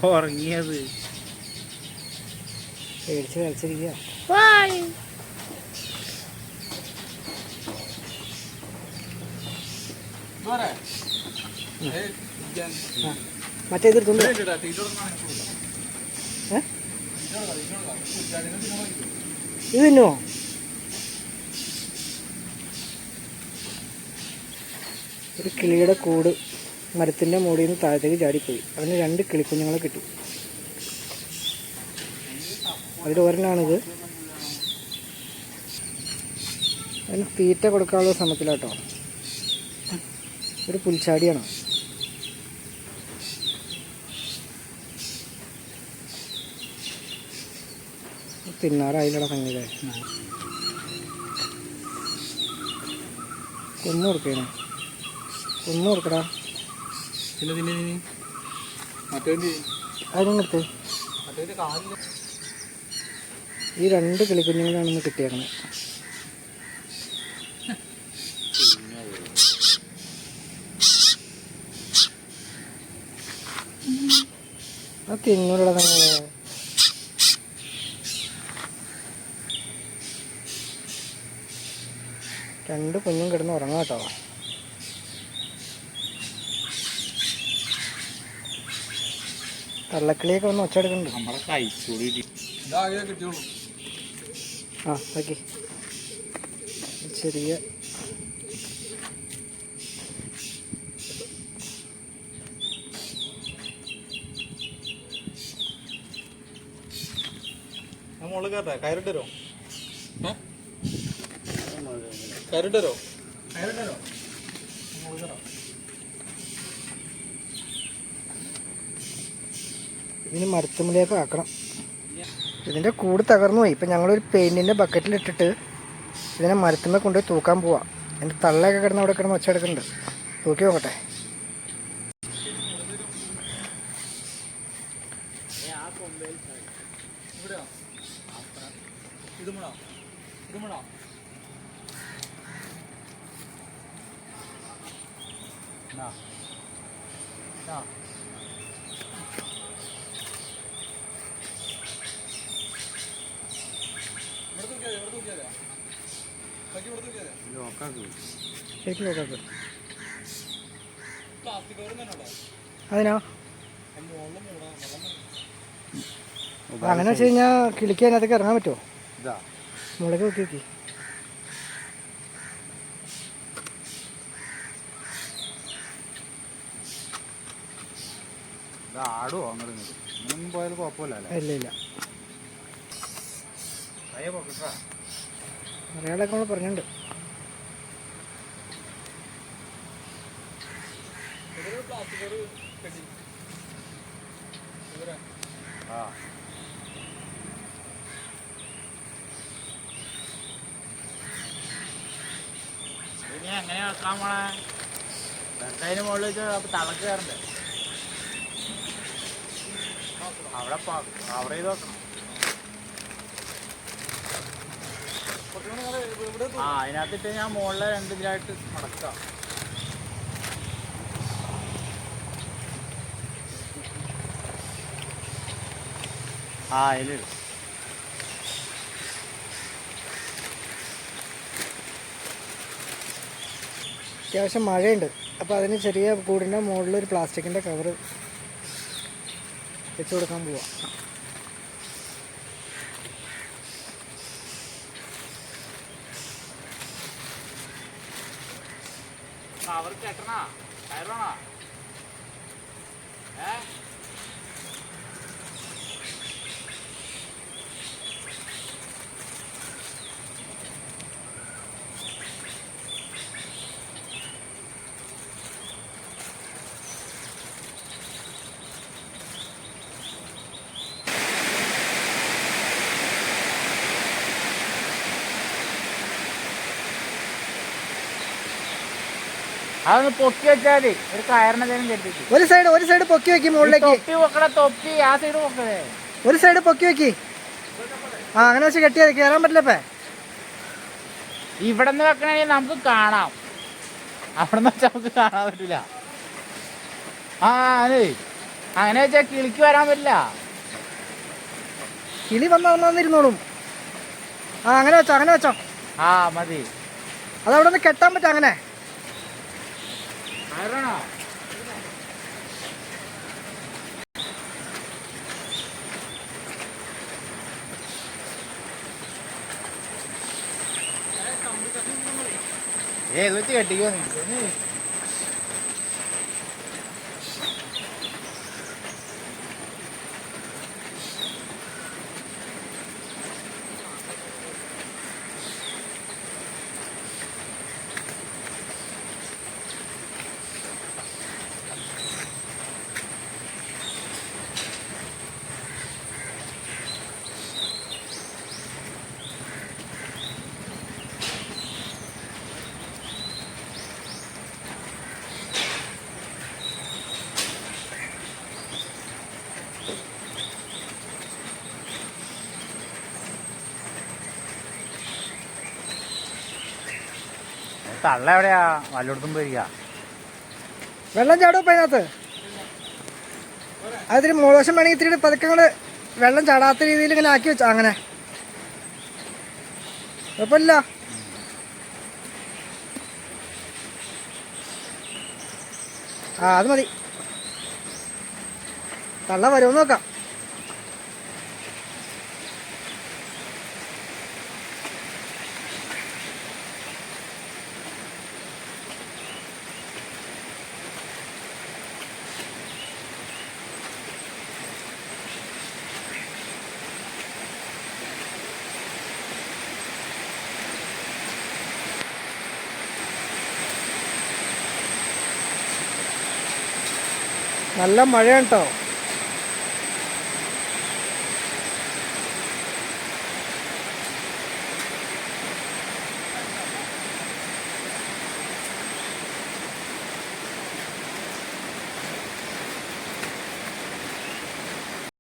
ഉറങ്ങിയത് പേടിച്ച് കളിച്ചിരിക്കുക. മറ്റേതെടുത്തുണ്ട്. ഇത് തിന്നോ? ഒരു കിളിയുടെ കൂട് മരത്തിൻ്റെ മുകളിൽ നിന്ന് താഴത്തേക്ക് ചാടിപ്പോയി. അതിന് 2 കിളിക്കുഞ്ഞുങ്ങളെ കിട്ടി. അതിൽ ഒരെണ്ണാണിത്. അതിന് തീറ്റ കൊടുക്കാനുള്ള ശ്രമത്തിലാട്ടോ. ഒരു പുൽച്ചാടിയാണ്. തിന്നാറായില്ലടാ സംഗീത. കൊന്നു കൊടുക്കേനെ. കൊന്നു കൊടുക്കടാ. അതിനടുത്ത് ഈ 2 കിളിക്കുഞ്ഞുങ്ങളാണ് ഇന്ന് കിട്ടിയേക്കണത്. ആ തിന്നൂടാ സംഗീത. രണ്ട് കുഞ്ഞും കിടന്ന് ഉറങ്ങാം കേട്ടോ. തള്ളക്കിളിയൊക്കെ വന്ന് ഒച്ച എടുക്കുന്നുണ്ട്. ആ ഓക്കെ. ചെറിയ കയറിട്ടരോ കയറിട്ടരോ കയറിട്ടരോ ഇതിന് മരത്തുമ്പിലേക്ക് ആക്കണം. ഇതിൻ്റെ കൂട് തകർന്നു പോയി. ഇപ്പം ഞങ്ങളൊരു പെയിൻറ്റിൻ്റെ ബക്കറ്റിലിട്ടിട്ട് ഇതിനെ മരത്തുമ്മ കൊണ്ടുപോയി തൂക്കാൻ പോവാം. എൻ്റെ തള്ളയൊക്കെ കിടന്ന് അവിടെ കിടന്ന് ഒച്ചെടുക്കുന്നുണ്ട്. തൂക്കി നോക്കട്ടെ. ശരിക്കും നോക്കാം. അതിനാ അങ്ങനെ വെച്ച് കഴിഞ്ഞാൽ കിളിക്ക് അതിനകത്തേക്ക് ഇറങ്ങാൻ പറ്റുമോ? മുളക് വെക്കി വെക്കി. ആടുവോ അങ്ങനെ പോയാൽ കുഴപ്പമില്ല. ഇല്ല ഇല്ല അറിയാളൊക്കെ നമ്മൾ പറഞ്ഞിട്ടുണ്ട്. എങ്ങനെ വെക്കാൻ പോണേ? അതിന് മുകളിൽ വെച്ച് തളക്ക് കയറണ്ടേ? അവിടെ കവർ ചെയ്ത് വെക്കണം. ആ അതിനകത്തിട്ട് ഞാൻ മുകളിലെ 2 ഇതിലായിട്ട് മടക്കാം. ആ അതിലിടും. അത്യാവശ്യം മഴയുണ്ട്. അപ്പോൾ അതിന് ചെറിയ കൂടിൻ്റെ മുകളിലൊരു പ്ലാസ്റ്റിക്കിൻ്റെ കവറ് വെച്ച് കൊടുക്കാൻ പോവാം. കവർ കെട്ടണോ കയറണോ? അതൊന്ന് പൊക്കി വെച്ചാൽ ഒരു കയറിനെന്തെങ്കിലും കെട്ടിട്ട് ഒരു സൈഡ് പൊക്കി വെക്കി. മുകളിലേക്ക് തൊപ്പി വെക്കണ. തൊപ്പി ആ സൈഡ് വെക്കണേ. ഒരു സൈഡ് പൊക്കി വെക്കി. ആ അങ്ങനെ വെച്ച് കെട്ടിയാൽ കയറാൻ പറ്റില്ലപ്പേ. ഇവിടെ നിന്ന് വെക്കണമെങ്കിൽ നമുക്ക് കാണാം. അവിടെ നിന്ന് വെച്ചാൽ നമുക്ക് കാണാൻ പറ്റില്ല. ആ അതെ അങ്ങനെ വെച്ചാ കിളിക്ക് വരാൻ പറ്റില്ല. കിളി വന്നിരുന്നോളും. ആ അങ്ങനെ വെച്ചോ. ആ മതി. അതവിടെ നിന്ന് കെട്ടാൻ പറ്റും അങ്ങനെ. ആയിരണോ? ഏത് വെച്ച് കെട്ടിക്കോ നീ. തള്ള എവിടെയാ? വല്ലയിടത്തും പോയിരിക്ക. വെള്ളം ചാടും ഇപ്പം അതിനകത്ത്. അതിന് മോശം വേണമെങ്കിൽ ഇത്തിരി പതുക്കെ കൊണ്ട് വെള്ളം ചാടാത്ത രീതിയിൽ ഇങ്ങനെ ആക്കി വെച്ചാ അങ്ങനെ കുഴപ്പമില്ല. ആ അത് മതി. തള്ള വരുമെന്ന് നോക്കാം. നല്ല മഴയാണ് കേട്ടോ.